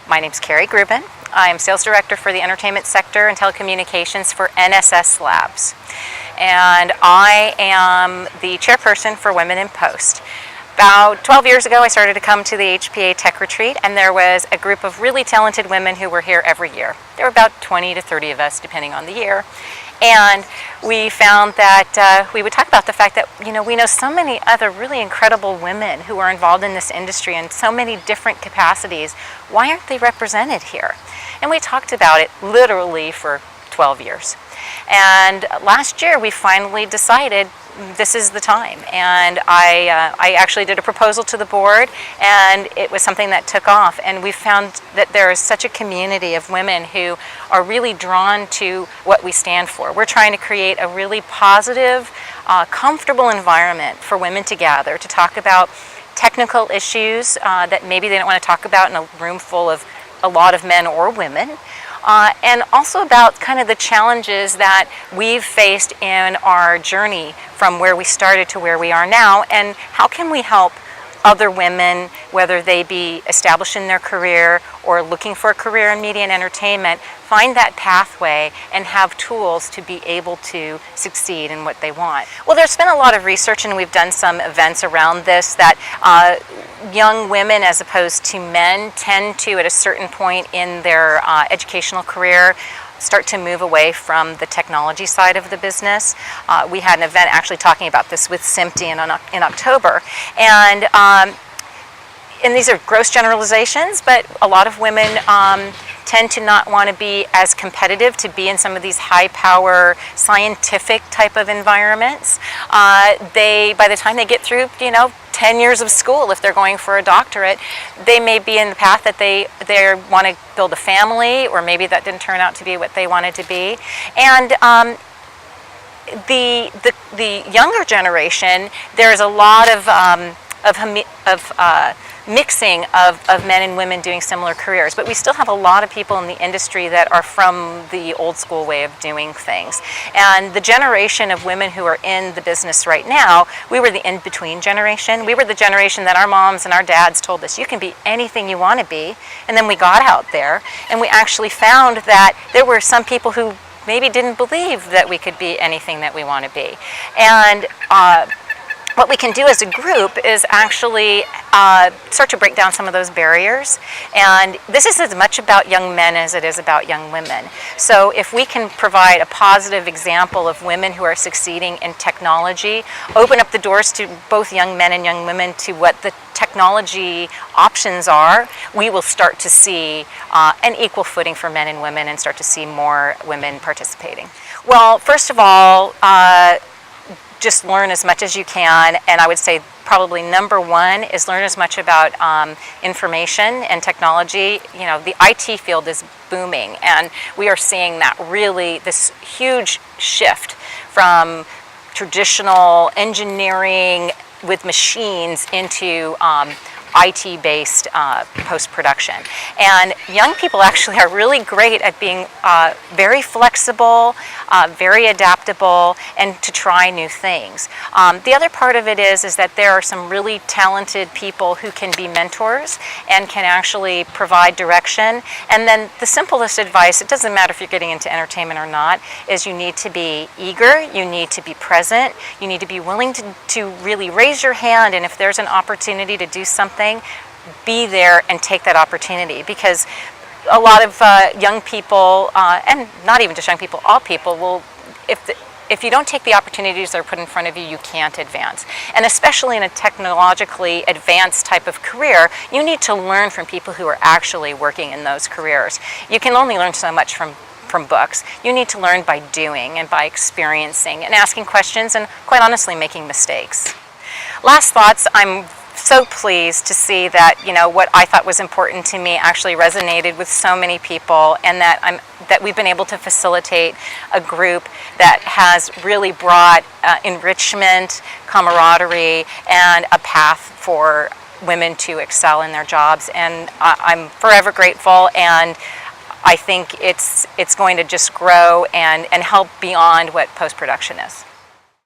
My name's Kari Grubin. I'm Sales Director for the Entertainment Sector and Telecommunications for NSS Labs. And I am the chairperson for Women in Post. About 12 years ago, I started to come to the HPA Tech Retreat, and there was a group of really talented women who were here every year. There were about 20 to 30 of us, depending on the year. And we found that we would talk about the fact that, we know so many other really incredible women who are involved in this industry in so many different capacities. Why aren't they represented here? And we talked about it literally for 12 years. And last year, we finally decided this is the time, and I actually did a proposal to the board, and it was something that took off, and we found that there is such a community of women who are really drawn to what we stand for. We're trying to create a really positive, comfortable environment for women to gather, to talk about technical issues that maybe they don't want to talk about in a room full of a lot of men or women. And also about kind of the challenges that we've faced in our journey from where we started to where we are now, and how can we help other women, whether they be established in their career or looking for a career in media and entertainment, find that pathway and have tools to be able to succeed in what they want. Well, there's been a lot of research, and we've done some events around this, that young women as opposed to men tend to, at a certain point in their educational career, start to move away from the technology side of the business. We had an event actually talking about this with SMPTE in October. And these are gross generalizations, but a lot of women tend to not want to be as competitive, to be in some of these high-power, scientific type of environments. By the time they get through, 10 years of school, if they're going for a doctorate, they may be in the path that they want to build a family, or maybe that didn't turn out to be what they wanted to be. And the younger generation, there's a lot of mixing of men and women doing similar careers, but we still have a lot of people in the industry that are from the old school way of doing things. And the generation of women who are in the business right now, we were the in-between generation. We were the generation that our moms and our dads told us, you can be anything you want to be. And then we got out there, and we actually found that there were some people who maybe didn't believe that we could be anything that we want to be. And what we can do as a group is actually start to break down some of those barriers. And this is as much about young men as it is about young women. So if we can provide a positive example of women who are succeeding in technology, open up the doors to both young men and young women to what the technology options are, we will start to see an equal footing for men and women, and start to see more women participating. Well, first of all, just learn as much as you can, and I would say probably number one is learn as much about information and technology. The IT field is booming, and we are seeing that really, this huge shift from traditional engineering with machines into IT-based post-production. And young people actually are really great at being very flexible, very adaptable, and to try new things. The other part of it is that there are some really talented people who can be mentors and can actually provide direction. And then the simplest advice, it doesn't matter if you're getting into entertainment or not, is you need to be eager, you need to be present, you need to be willing to really raise your hand, and if there's an opportunity to do something, be there and take that opportunity. Because a lot of young people, and not even just young people, all people will, if you don't take the opportunities that are put in front of you, you can't advance. And especially in a technologically advanced type of career, you need to learn from people who are actually working in those careers. You can only learn so much from books. You need to learn by doing and by experiencing and asking questions, and quite honestly making mistakes. Last thoughts, I'm so pleased to see that what I thought was important to me actually resonated with so many people, and that we've been able to facilitate a group that has really brought enrichment, camaraderie, and a path for women to excel in their jobs. And I'm forever grateful, and I think it's going to just grow and help beyond what post-production is.